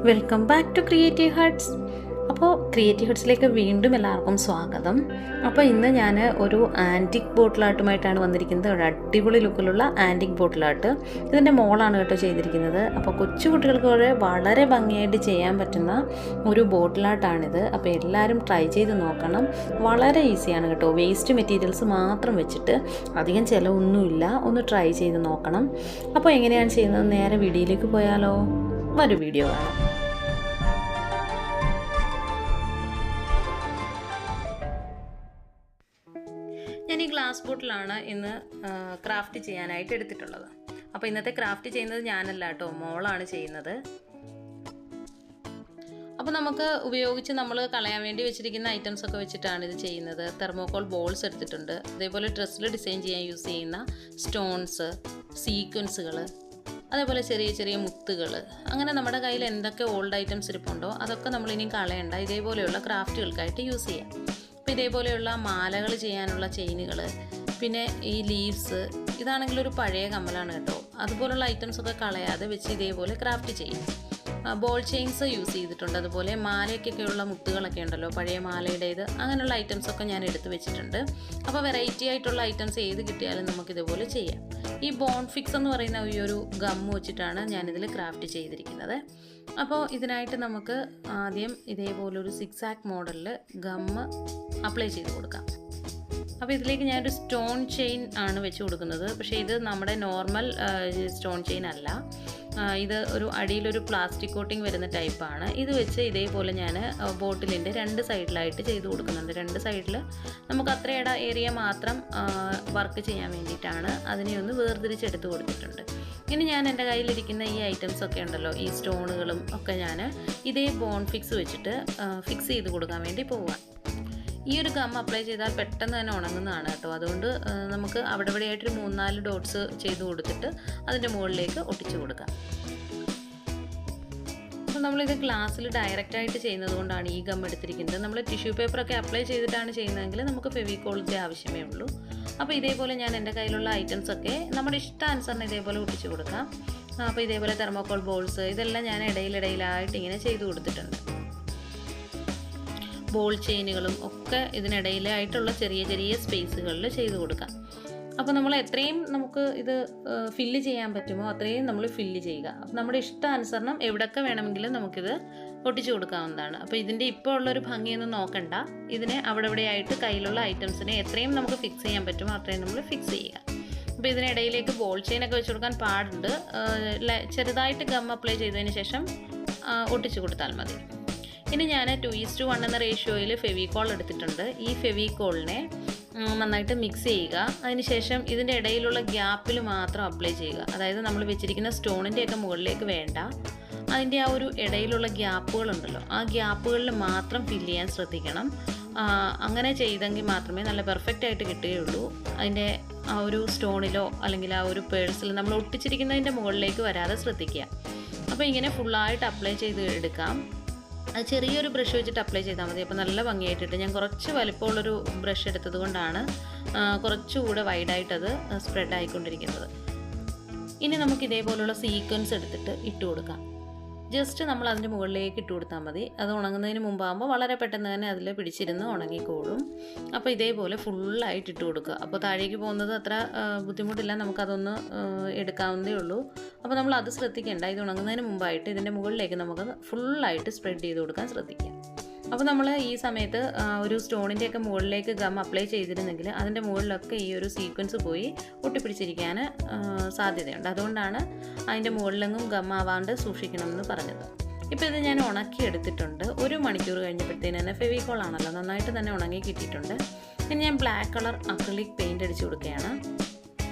Welcome back to creative huts. അപ്പോൾ creative ഹട്ട്സിലേക്ക് വീണ്ടും എല്ലാവർക്കും സ്വാഗതം. അപ്പോൾ ഇന്ന് ഞാൻ ഒരു ആൻറ്റിക് ബോട്ടിലാട്ടുമായിട്ടാണ് വന്നിരിക്കുന്നത്. ഒരു അടിപൊളി ലുക്കിലുള്ള ആൻറ്റിക് ബോട്ടിലാട്ട്. ഇതിൻ്റെ മോളാണ് കേട്ടോ ചെയ്തിരിക്കുന്നത്. അപ്പോൾ കൊച്ചു കുട്ടികൾക്ക് വളരെ ഭംഗിയായിട്ട് ചെയ്യാൻ പറ്റുന്ന ഒരു ബോട്ടിലാട്ടാണിത്. അപ്പോൾ എല്ലാവരും ട്രൈ ചെയ്ത് നോക്കണം. വളരെ ഈസിയാണ് കേട്ടോ. വേസ്റ്റ് മെറ്റീരിയൽസ് മാത്രം വെച്ചിട്ട് അധികം ചിലവൊന്നുമില്ല. ഒന്ന് ട്രൈ ചെയ്ത് നോക്കണം. അപ്പോൾ എങ്ങനെയാണ് ചെയ്യുന്നത് നേരെ വീഡിയോയിലേക്ക് പോയാലോ? ഒരു വീഡിയോ കാണാം. ഞാൻ ഈ ഗ്ലാസ് ബോട്ടിലാണ് ഇന്ന് ക്രാഫ്റ്റ് ചെയ്യാനായിട്ട് എടുത്തിട്ടുള്ളത്. അപ്പോൾ ഇന്നത്തെ ക്രാഫ്റ്റ് ചെയ്യുന്നത് ഞാനല്ല കേട്ടോ, മോളാണ് ചെയ്യുന്നത്. അപ്പോൾ നമുക്ക് ഉപയോഗിച്ച് നമ്മൾ കളയാൻ വേണ്ടി വെച്ചിരിക്കുന്ന ഐറ്റംസ് ഒക്കെ വെച്ചിട്ടാണ് ഇത് ചെയ്യുന്നത്. തെർമോകോൾ ബോൾസ് എടുത്തിട്ടുണ്ട്. അതേപോലെ ഡ്രസ്സിൽ ഡിസൈൻ ചെയ്യാൻ യൂസ് ചെയ്യുന്ന സ്റ്റോൺസ്, സീക്വൻസുകൾ, അതേപോലെ ചെറിയ ചെറിയ മുത്തുകൾ, അങ്ങനെ നമ്മുടെ കയ്യിൽ എന്തൊക്കെ ഓൾഡ് ഐറ്റംസ് ഇരിപ്പുണ്ടോ അതൊക്കെ നമ്മളിനി കളയണ്ട. ഇതേപോലെയുള്ള ക്രാഫ്റ്റുകൾക്കായിട്ട് യൂസ് ചെയ്യാം. അപ്പോൾ ഇതേപോലെയുള്ള മാലകൾ ചെയ്യാനുള്ള ചെയിനുകൾ, പിന്നെ ഈ ലീവ്സ്, ഇതാണെങ്കിൽ ഒരു പഴയ കമ്മലാണ് കേട്ടോ. അതുപോലുള്ള ഐറ്റംസൊക്കെ കളയാതെ വെച്ച് ഇതേപോലെ ക്രാഫ്റ്റ് ചെയ്യും. ബോൾ ചെയിൻസ് യൂസ് ചെയ്തിട്ടുണ്ട്. അതുപോലെ മാലയ്ക്കൊക്കെയുള്ള മുത്തുകളൊക്കെ ഉണ്ടല്ലോ, പഴയ മാലയുടേത്, അങ്ങനെയുള്ള ഐറ്റംസൊക്കെ ഞാൻ എടുത്ത് വെച്ചിട്ടുണ്ട്. അപ്പോൾ വെറൈറ്റി ആയിട്ടുള്ള ഐറ്റംസ് ഏത് കിട്ടിയാലും നമുക്കിതുപോലെ ചെയ്യാം. ഈ ബോൺ ഫിക്സ് എന്ന് പറയുന്ന ഈ ഒരു ഗമ്മ് വെച്ചിട്ടാണ് ഞാനിതിൽ ക്രാഫ്റ്റ് ചെയ്തിരിക്കുന്നത്. അപ്പോൾ ഇതിനായിട്ട് നമുക്ക് ആദ്യം ഇതേപോലൊരു സിക്സാക്ക് മോഡലിൽ ഗമ്മ് അപ്ലൈ ചെയ്ത് കൊടുക്കാം. അപ്പോൾ ഇതിലേക്ക് ഞാനൊരു സ്റ്റോൺ ചെയിൻ ആണ് വെച്ച് കൊടുക്കുന്നത്. പക്ഷേ ഇത് നമ്മുടെ നോർമൽ സ്റ്റോൺ ചെയിൻ അല്ല. ഇത് ഒരു അടിയിലൊരു പ്ലാസ്റ്റിക് കോട്ടിങ് വരുന്ന ടൈപ്പാണ്. ഇത് വെച്ച് ഇതേപോലെ ഞാൻ ബോട്ടിലിൻ്റെ രണ്ട് സൈഡിലായിട്ട് ചെയ്ത് കൊടുക്കുന്നുണ്ട്. രണ്ട് സൈഡിൽ നമുക്ക് അത്ര ഏരിയ മാത്രം വർക്ക് ചെയ്യാൻ വേണ്ടിയിട്ടാണ് അതിനെ ഒന്ന് വേർതിരിച്ചെടുത്ത് കൊടുത്തിട്ടുണ്ട്. ഇനി ഞാൻ എൻ്റെ കയ്യിലിരിക്കുന്ന ഈ ഐറ്റംസ് ഒക്കെ ഉണ്ടല്ലോ, ഈ സ്റ്റോണുകളും ഒക്കെ ഞാൻ ഇതേ ബോൺ ഫിക്സ് വെച്ചിട്ട് ഫിക്സ് ചെയ്ത് കൊടുക്കാൻ വേണ്ടി പോവാം. ഈ ഒരു ഗം അപ്ലൈ ചെയ്താൽ പെട്ടെന്ന് തന്നെ ഉണങ്ങുന്നതാണ് കേട്ടോ. അതുകൊണ്ട് നമുക്ക് അവിടെ ഇവിടെയായിട്ടൊരു 3-4 ഡോട്ട്സ് ചെയ്ത് കൊടുത്തിട്ട് അതിൻ്റെ മുകളിലേക്ക് ഒട്ടിച്ചു കൊടുക്കാം. അപ്പോൾ നമ്മളിത് ഗ്ലാസ്സിൽ ഡയറക്റ്റായിട്ട് ചെയ്യുന്നത് കൊണ്ടാണ് ഈ ഗം എടുത്തിരിക്കുന്നത്. നമ്മൾ ടിഷ്യൂ പേപ്പറൊക്കെ അപ്ലൈ ചെയ്തിട്ടാണ് ചെയ്യുന്നതെങ്കിൽ നമുക്ക് ഫെവിക്കോളിൻ്റെ ആവശ്യമേ ഉള്ളൂ. അപ്പോൾ ഇതേപോലെ ഞാൻ എൻ്റെ കയ്യിലുള്ള ഐറ്റംസൊക്കെ നമ്മുടെ ഇഷ്ടാനുസരണം ഇതേപോലെ ഒട്ടിച്ചു കൊടുക്കാം. അപ്പോൾ ഇതേപോലെ തെർമോകോൾ ബോൾസ്, ഇതെല്ലാം ഞാൻ ഇടയിലിടയിലായിട്ട് ഇങ്ങനെ ചെയ്ത് കൊടുത്തിട്ടുണ്ട്. ബോൾ ചെയിനുകളും ഒക്കെ ഇതിനിടയിലായിട്ടുള്ള ചെറിയ ചെറിയ സ്പേസുകളിൽ ചെയ്ത് കൊടുക്കാം. അപ്പോൾ നമ്മൾ എത്രയും നമുക്ക് ഇത് ഫില്ല് ചെയ്യാൻ പറ്റുമോ അത്രയും നമ്മൾ ഫില്ല് ചെയ്യുക. അപ്പോൾ നമ്മുടെ ഇഷ്ടാനുസരണം എവിടെയൊക്കെ വേണമെങ്കിലും നമുക്കിത് ഒട്ടിച്ചു കൊടുക്കാവുന്നതാണ്. അപ്പോൾ ഇതിൻ്റെ ഇപ്പോൾ ഉള്ളൊരു ഭംഗിയൊന്നും നോക്കണ്ട. ഇതിനെ അവിടെ ഇവിടെയായിട്ട് കയ്യിലുള്ള ഐറ്റംസിനെ എത്രയും നമുക്ക് ഫിക്സ് ചെയ്യാൻ പറ്റുമോ അത്രയും നമ്മൾ ഫിക്സ് ചെയ്യുക. അപ്പോൾ ഇതിനിടയിലേക്ക് ബോൾ ചെയിനൊക്കെ വെച്ച് കൊടുക്കാൻ പാടുണ്ട്. ചെറുതായിട്ട് ഗം അപ്ലൈ ചെയ്തതിന് ശേഷം ഒട്ടിച്ചു കൊടുത്താൽ മതി. ഇനി ഞാൻ 2:1 എന്ന റേഷ്യോയിൽ ഫെവിക്കോൾ എടുത്തിട്ടുണ്ട്. ഈ ഫെവിക്കോളിനെ നന്നായിട്ട് മിക്സ് ചെയ്യുക. അതിനുശേഷം ഇതിൻ്റെ ഇടയിലുള്ള ഗ്യാപ്പിൽ മാത്രം അപ്ലൈ ചെയ്യുക. അതായത് നമ്മൾ വെച്ചിരിക്കുന്ന സ്റ്റോണിൻ്റെയൊക്കെ മുകളിലേക്ക് വേണ്ട, അതിൻ്റെ ആ ഒരു ഇടയിലുള്ള ഗ്യാപ്പുകളുണ്ടല്ലോ, ആ ഗ്യാപ്പുകളിൽ മാത്രം ഫില്ല് ചെയ്യാൻ ശ്രദ്ധിക്കണം. അങ്ങനെ ചെയ്തെങ്കിൽ മാത്രമേ നല്ല പെർഫെക്റ്റ് ആയിട്ട് കിട്ടുകയുള്ളൂ. അതിൻ്റെ ആ ഒരു സ്റ്റോണിലോ അല്ലെങ്കിൽ ആ ഒരു പേഴ്സിൽ നമ്മൾ ഒട്ടിച്ചിരിക്കുന്നതിൻ്റെ മുകളിലേക്ക് വരാതെ ശ്രദ്ധിക്കുക. അപ്പോൾ ഇങ്ങനെ ഫുള്ളായിട്ട് അപ്ലൈ ചെയ്ത് എടുക്കാം. അത് ചെറിയൊരു ബ്രഷ് വെച്ചിട്ട് അപ്ലൈ ചെയ്താൽ മതി. അപ്പോൾ നല്ല ഭംഗിയായിട്ടിട്ട്, ഞാൻ കുറച്ച് വലിപ്പമുള്ളൊരു ബ്രഷ് എടുത്തത് കൊണ്ടാണ് കുറച്ചുകൂടെ വൈഡായിട്ടത് സ്പ്രെഡ് ആയിക്കൊണ്ടിരിക്കുന്നത്. ഇനി നമുക്ക് ഇതേപോലുള്ള സീക്വൻസ് എടുത്തിട്ട് ഇട്ട് കൊടുക്കാം. ജസ്റ്റ് നമ്മൾ അതിൻ്റെ മുകളിലേക്ക് ഇട്ട് കൊടുത്താൽ മതി. അത് ഉണങ്ങുന്നതിന് മുമ്പാകുമ്പോൾ വളരെ പെട്ടെന്ന് തന്നെ അതിൽ പിടിച്ചിരുന്ന് ഉണങ്ങിക്കോളും. അപ്പോൾ ഇതേപോലെ ഫുള്ളായിട്ട് ഇട്ട് കൊടുക്കുക. അപ്പോൾ താഴേക്ക് പോകുന്നത് അത്ര ബുദ്ധിമുട്ടില്ല, നമുക്കതൊന്ന് എടുക്കാവുന്നതേ ഉള്ളൂ. അപ്പോൾ നമ്മൾ അത് ശ്രദ്ധിക്കേണ്ട. ഇത് ഉണങ്ങുന്നതിന് മുമ്പായിട്ട് ഇതിൻ്റെ മുകളിലേക്ക് നമുക്ക് ഫുള്ളായിട്ട് സ്പ്രെഡ് ചെയ്ത് കൊടുക്കാൻ ശ്രദ്ധിക്കാം. അപ്പോൾ നമ്മൾ ഈ സമയത്ത് ഒരു സ്റ്റോണിൻ്റെയൊക്കെ മുകളിലേക്ക് ഗം അപ്ലൈ ചെയ്തിരുന്നെങ്കിൽ അതിൻ്റെ മുകളിലൊക്കെ ഈ ഒരു സീക്വൻസ് പോയി ഒട്ടിപ്പിടിച്ചിരിക്കാൻ സാധ്യതയുണ്ട്. അതുകൊണ്ടാണ് അതിൻ്റെ മുകളിലെങ്ങും ഗം ആവാണ്ട് സൂക്ഷിക്കണമെന്ന് പറഞ്ഞത്. ഇപ്പോൾ ഇത് ഞാൻ ഉണക്കി എടുത്തിട്ടുണ്ട്. 1 മണിക്കൂർ കഴിഞ്ഞപ്പോഴത്തേന് തന്നെ ഫെവിക്കോൾ ആണല്ലോ, നന്നായിട്ട് തന്നെ ഉണങ്ങി കിട്ടിയിട്ടുണ്ട്. ഇനി ഞാൻ ബ്ലാക്ക് കളർ അക്രിലിക് പെയിൻറ്റ് അടിച്ചു കൊടുക്കുകയാണ്.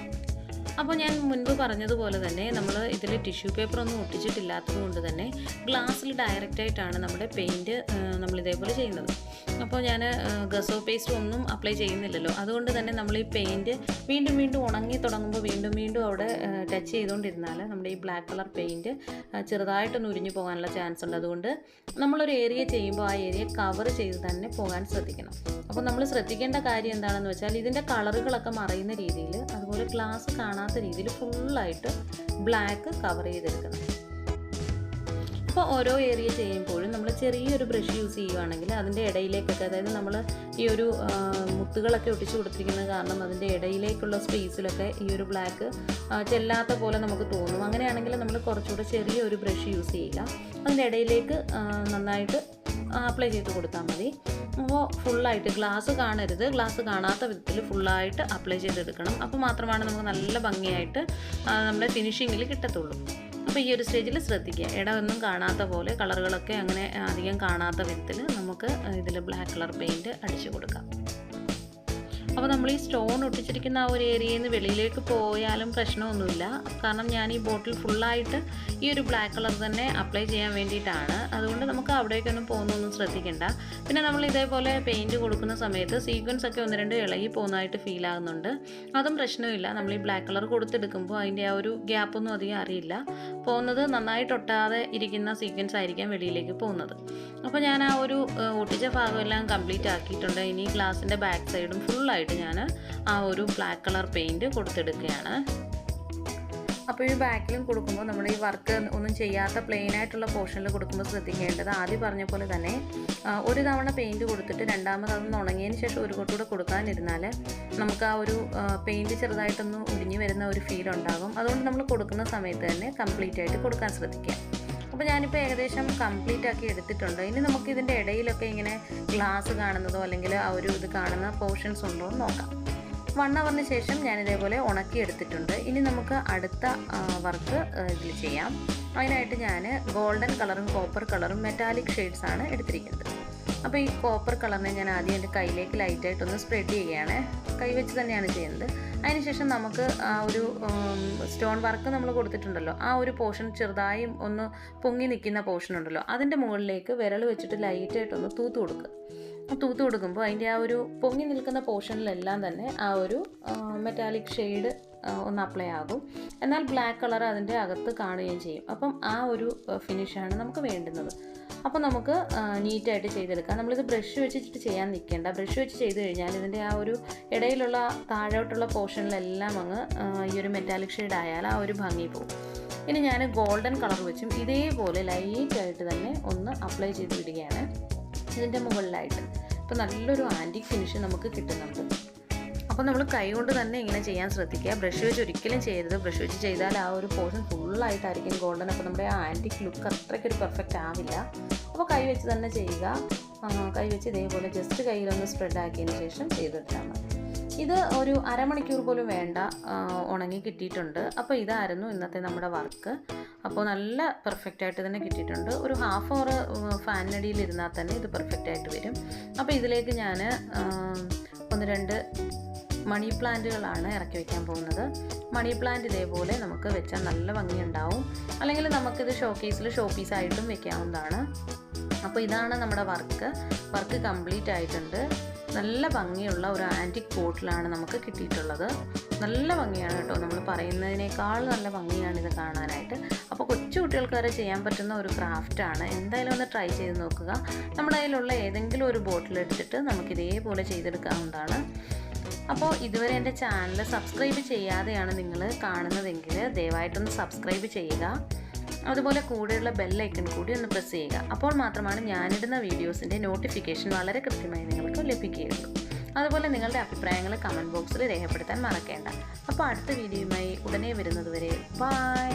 അപ്പോൾ ഞാൻ മുൻപ് പറഞ്ഞതുപോലെ തന്നെ നമ്മൾ ഇതിൽ ടിഷ്യൂ പേപ്പറൊന്നും ഒട്ടിച്ചിട്ടില്ലാത്തത് കൊണ്ട് തന്നെ ഗ്ലാസ്സിൽ ഡയറക്റ്റായിട്ടാണ് നമ്മുടെ പെയിൻറ്റ് നമ്മളിതേപോലെ ചെയ്യുന്നത്. അപ്പോൾ ഞാൻ ഗസോ പേസ്റ്റ് ഒന്നും അപ്ലൈ ചെയ്യുന്നില്ലല്ലോ. അതുകൊണ്ട് തന്നെ നമ്മൾ ഈ പെയിൻറ്റ് വീണ്ടും വീണ്ടും ഉണങ്ങി തുടങ്ങുമ്പോൾ വീണ്ടും വീണ്ടും അവിടെ ടച്ച് ചെയ്തുകൊണ്ടിരുന്നാൽ നമ്മുടെ ഈ ബ്ലാക്ക് കളർ പെയിൻറ്റ് ചെറുതായിട്ടൊന്ന് ഉരിഞ്ഞു പോകാനുള്ള ചാൻസ് ഉണ്ട്. അതുകൊണ്ട് നമ്മളൊരു ഏരിയ ചെയ്യുമ്പോൾ ആ ഏരിയ കവർ ചെയ്ത് തന്നെ പോകാൻ ശ്രദ്ധിക്കണം. അപ്പോൾ നമ്മൾ ശ്രദ്ധിക്കേണ്ട കാര്യം എന്താണെന്ന് വെച്ചാൽ ഇതിൻ്റെ കളറുകളൊക്കെ മറയുന്ന രീതിയിൽ, അതുപോലെ ഗ്ലാസ് കാണാത്ത രീതിയിൽ ഫുള്ളായിട്ട് ബ്ലാക്ക് കവർ ചെയ്തെടുക്കണം. അപ്പോൾ ഓരോ ഏരിയ ചെയ്യുമ്പോഴും നമ്മൾ ചെറിയൊരു ബ്രഷ് യൂസ് ചെയ്യുകയാണെങ്കിൽ അതിൻ്റെ ഇടയിലേക്കൊക്കെ, അതായത് നമ്മൾ ഈ ഒരു മുത്തുകളൊക്കെ ഒട്ടിച്ചു കൊടുത്തിരിക്കുന്നത് കാരണം അതിൻ്റെ ഇടയിലേക്കുള്ള സ്പേസിലൊക്കെ ഈ ഒരു ബ്ലാക്ക് ചെല്ലാത്ത പോലെ നമുക്ക് തോന്നും. അങ്ങനെയാണെങ്കിൽ നമ്മൾ കുറച്ചുകൂടെ ചെറിയൊരു ബ്രഷ് യൂസ് ചെയ്യുക, അതിൻ്റെ ഇടയിലേക്ക് നന്നായിട്ട് അപ്ലൈ ചെയ്ത് കൊടുത്താൽ മതി. അപ്പോൾ ഫുള്ളായിട്ട് ഗ്ലാസ് കാണരുത്, ഗ്ലാസ് കാണാത്ത വിധത്തിൽ ഫുള്ളായിട്ട് അപ്ലൈ ചെയ്തെടുക്കണം. അപ്പോൾ മാത്രമാണ് നമുക്ക് നല്ല ഭംഗിയായിട്ട് നമ്മുടെ ഫിനിഷിങ്ങിൽ കിട്ടത്തുള്ളൂ. അപ്പോൾ ഈ ഒരു സ്റ്റേജിൽ ശ്രദ്ധിക്കുക, ഇടമൊന്നും കാണാത്ത പോലെ, കളറുകളൊക്കെ അങ്ങനെ അധികം കാണാത്ത വിധത്തിൽ നമുക്ക് ഇതിൽ ബ്ലാക്ക് കളർ പെയിൻറ്റ് അടിച്ചു കൊടുക്കാം. അപ്പോൾ നമ്മൾ ഈ സ്റ്റോൺ ഒട്ടിച്ചിരിക്കുന്ന ആ ഒരു ഏരിയയിൽ നിന്ന് വെളിയിലേക്ക് പോയാലും പ്രശ്നമൊന്നുമില്ല. കാരണം ഞാൻ ഈ ബോട്ടിൽ ഫുള്ളായിട്ട് ഈ ഒരു ബ്ലാക്ക് കളർ തന്നെ അപ്ലൈ ചെയ്യാൻ വേണ്ടിയിട്ടാണ്. അതുകൊണ്ട് നമുക്ക് അവിടേക്കൊന്നും പോകുന്നൊന്നും ശ്രദ്ധിക്കേണ്ട. പിന്നെ നമ്മൾ ഇതേപോലെ പെയിൻറ്റ് കൊടുക്കുന്ന സമയത്ത് സീക്വൻസ് ഒക്കെ 1-2 ഇളകി പോകുന്നതായിട്ട് ഫീൽ ആകുന്നുണ്ട്. അതും പ്രശ്നമില്ല. നമ്മൾ ഈ ബ്ലാക്ക് കളർ കൊടുത്തെടുക്കുമ്പോൾ അതിൻ്റെ ആ ഒരു ഗ്യാപ്പൊന്നും അധികം അറിയില്ല. പോകുന്നത് നന്നായിട്ട് ഒട്ടാതെ ഇരിക്കുന്ന സീക്വൻസ് ആയിരിക്കാം വെളിയിലേക്ക് പോകുന്നത്. അപ്പോൾ ഞാൻ ആ ഒരു ഒട്ടിച്ച ഭാഗമെല്ലാം കംപ്ലീറ്റ് ആക്കിയിട്ടുണ്ട്. ഇനി ഗ്ലാസിൻ്റെ ബാക്ക് സൈഡും ഫുള്ളായിട്ട് ഞാൻ ആ ഒരു ബ്ലാക്ക് കളർ പെയിൻറ്റ് കൊടുത്തെടുക്കുകയാണ്. അപ്പോൾ ഈ ബാക്കിലും കൊടുക്കുമ്പോൾ നമ്മൾ ഈ വർക്ക് ഒന്നും ചെയ്യാത്ത പ്ലെയിൻ ആയിട്ടുള്ള പോർഷനിൽ കൊടുക്കുമ്പോൾ ശ്രദ്ധിക്കേണ്ടത്, ആദ്യം പറഞ്ഞ പോലെ തന്നെ ഒരു തവണ പെയിൻറ്റ് കൊടുത്തിട്ട് രണ്ടാമത് അതൊന്ന് ഉണങ്ങിയതിന് ശേഷം ഒരു കൊട്ടുകൂടെ കൊടുക്കാനിരുന്നാൽ നമുക്ക് ആ ഒരു പെയിൻറ്റ് ചെറുതായിട്ടൊന്ന് ഒടിഞ്ഞു വരുന്ന ഒരു ഫീൽ ഉണ്ടാകും. അതുകൊണ്ട് നമ്മൾ കൊടുക്കുന്ന സമയത്ത് തന്നെ കംപ്ലീറ്റ് ആയിട്ട് കൊടുക്കാൻ ശ്രദ്ധിക്കുക. അപ്പോൾ ഞാനിപ്പോൾ ഏകദേശം കംപ്ലീറ്റ് ആക്കി എടുത്തിട്ടുണ്ട്. ഇനി നമുക്ക് ഇതിൻ്റെ ഇടയിലൊക്കെ ഇങ്ങനെ ഗ്ലാസ് കാണുന്നതോ അല്ലെങ്കിൽ ആ ഒരു ഇത് കാണുന്ന പോർഷൻസ് ഉണ്ടോ എന്ന് നോക്കാം. 1 അവറിന് ശേഷം ഞാനിതേപോലെ ഉണക്കി എടുത്തിട്ടുണ്ട്. ഇനി നമുക്ക് അടുത്ത വർക്ക് ഇതിൽ ചെയ്യാം. അതിനായിട്ട് ഞാൻ ഗോൾഡൻ കളറും കോപ്പർ കളറും മെറ്റാലിക് ഷെയ്ഡ്സാണ് എടുത്തിരിക്കുന്നത്. അപ്പോൾ ഈ കോപ്പർ കളറിനെ ഞാൻ ആദ്യം എൻ്റെ കയ്യിലേക്ക് ലൈറ്റായിട്ടൊന്ന് സ്പ്രെഡ് ചെയ്യുകയാണ്. കൈ വെച്ച് തന്നെയാണ് ചെയ്യുന്നത്. അതിനുശേഷം നമുക്ക് ആ ഒരു സ്റ്റോൺ വർക്ക് നമ്മൾ കൊടുത്തിട്ടുണ്ടല്ലോ, ആ ഒരു പോർഷൻ ചെറുതായി ഒന്ന് പൊങ്ങി നിൽക്കുന്ന പോർഷൻ ഉണ്ടല്ലോ, അതിൻ്റെ മുകളിലേക്ക് വിരൽ വെച്ചിട്ട് ലൈറ്റായിട്ടൊന്ന് തൂത്ത് കൊടുക്കുക. തൂത്ത് കൊടുക്കുമ്പോൾ അതിൻ്റെ ആ ഒരു പൊങ്ങി നിൽക്കുന്ന പോർഷനിലെല്ലാം തന്നെ ആ ഒരു മെറ്റാലിക് ഷെയ്ഡ് ഒന്ന് അപ്ലൈ ആകും. എന്നാൽ ബ്ലാക്ക് കളർ അതിൻ്റെ അകത്ത് കാണുകയും ചെയ്യും. അപ്പം ആ ഒരു ഫിനിഷാണ് നമുക്ക് വേണ്ടുന്നത്. അപ്പോൾ നമുക്ക് നീറ്റായിട്ട് ചെയ്തെടുക്കാം. നമ്മളിത് ബ്രഷ് വെച്ചിട്ട് ചെയ്യാൻ നിൽക്കേണ്ട. ബ്രഷ് വെച്ച് ചെയ്ത് കഴിഞ്ഞാൽ ഇതിൻ്റെ ആ ഒരു ഇടയിലുള്ള താഴോട്ടുള്ള പോർഷനിലെല്ലാം അങ്ങ് ഈ ഒരു മെറ്റാലിക് ഷെയ്ഡ് ആയാൽ ആ ഒരു ഭംഗി പോകും. ഇനി ഞാൻ ഗോൾഡൻ കളർ വെച്ചും ഇതേപോലെ ലൈറ്റായിട്ട് തന്നെ ഒന്ന് അപ്ലൈ ചെയ്ത് വിടുകയാണ് ഇതിൻ്റെ മുകളിലായിട്ട്. ഇപ്പോൾ നല്ലൊരു ആൻറ്റിക് ഫിനിഷ് നമുക്ക് കിട്ടുന്നുണ്ട്. അപ്പോൾ നമ്മൾ കൈ കൊണ്ട് തന്നെ ഇങ്ങനെ ചെയ്യാൻ ശ്രദ്ധിക്കുക. ബ്രഷ് വെച്ച് ഒരിക്കലും ചെയ്യരുത്. ബ്രഷ് വെച്ച് ചെയ്താൽ ആ ഒരു പോർഷൻ ഫുള്ളായിട്ടായിരിക്കും ഗോൾഡൻ. അപ്പോൾ നമ്മുടെ ആ ആൻറ്റിക് ലുക്ക് അത്രയ്ക്കൊരു പെർഫെക്റ്റ് ആവില്ല. അപ്പോൾ കൈ വെച്ച് തന്നെ ചെയ്യുക. കൈ വെച്ച് ഇതേപോലെ ജസ്റ്റ് കയ്യിലൊന്ന് സ്പ്രെഡ് ആക്കിയതിന് ശേഷം ചെയ്തെടുത്താൽ മതി. ഇത് ഒരു അരമണിക്കൂർ പോലും വേണ്ട, ഉണങ്ങി കിട്ടിയിട്ടുണ്ട്. അപ്പോൾ ഇതായിരുന്നു ഇന്നത്തെ നമ്മുടെ വർക്ക്. അപ്പോൾ നല്ല പെർഫെക്റ്റായിട്ട് തന്നെ കിട്ടിയിട്ടുണ്ട്. ഒരു 1/2 അവർ ഫാനിനടിയിൽ ഇരുന്നാൽ തന്നെ ഇത് പെർഫെക്റ്റായിട്ട് വരും. അപ്പോൾ ഇതിലേക്ക് ഞാൻ 1-2 മണി പ്ലാന്റുകളാണ് ഇറക്കി വയ്ക്കാൻ പോകുന്നത്. മണി പ്ലാന്റ് ഇതേപോലെ നമുക്ക് വെച്ചാൽ നല്ല ഭംഗിയുണ്ടാവും. അല്ലെങ്കിൽ നമുക്കിത് ഷോ പീസായിട്ടും വെക്കാവുന്നതാണ്. അപ്പോൾ ഇതാണ് നമ്മുടെ വർക്ക് കംപ്ലീറ്റ് ആയിട്ടുണ്ട്. നല്ല ഭംഗിയുള്ള ഒരു ആൻറ്റിക് പോട്ടിലാണ് നമുക്ക് കിട്ടിയിട്ടുള്ളത്. നല്ല ഭംഗിയാണ് കേട്ടോ, നമ്മൾ പറയുന്നതിനേക്കാൾ നല്ല ഭംഗിയാണ് ഇത് കാണാനായിട്ട്. അപ്പോൾ കൊച്ചു കുട്ടികൾക്ക് വരെ ചെയ്യാൻ പറ്റുന്ന ഒരു ക്രാഫ്റ്റാണ്. എന്തായാലും ഒന്ന് ട്രൈ ചെയ്ത് നോക്കുക. നമ്മുടെ കയ്യിലുള്ള ഏതെങ്കിലും ഒരു ബോട്ടിൽ എടുത്തിട്ട് നമുക്കിതേപോലെ ചെയ്തെടുക്കാവുന്നതാണ്. അപ്പോൾ ഇതുവരെ എൻ്റെ ചാനൽ സബ്സ്ക്രൈബ് ചെയ്യാതെയാണ് നിങ്ങൾ കാണുന്നതെങ്കിൽ ദയവായിട്ടൊന്ന് സബ്സ്ക്രൈബ് ചെയ്യുക. അതുപോലെ കൂടെയുള്ള ബെല്ലൈക്കൺ കൂടി ഒന്ന് പ്രസ് ചെയ്യുക. അപ്പോൾ മാത്രമാണ് ഞാനിടുന്ന വീഡിയോസിൻ്റെ നോട്ടിഫിക്കേഷൻ വളരെ കൃത്യമായി നിങ്ങൾക്ക് ലഭിക്കുകയുള്ളൂ. അതുപോലെ നിങ്ങളുടെ അഭിപ്രായങ്ങൾ കമൻറ്റ് ബോക്സിൽ രേഖപ്പെടുത്താൻ മറക്കേണ്ട. അപ്പോൾ അടുത്ത വീഡിയോയുമായി ഉടനെ വരുന്നതുവരെ ബൈ.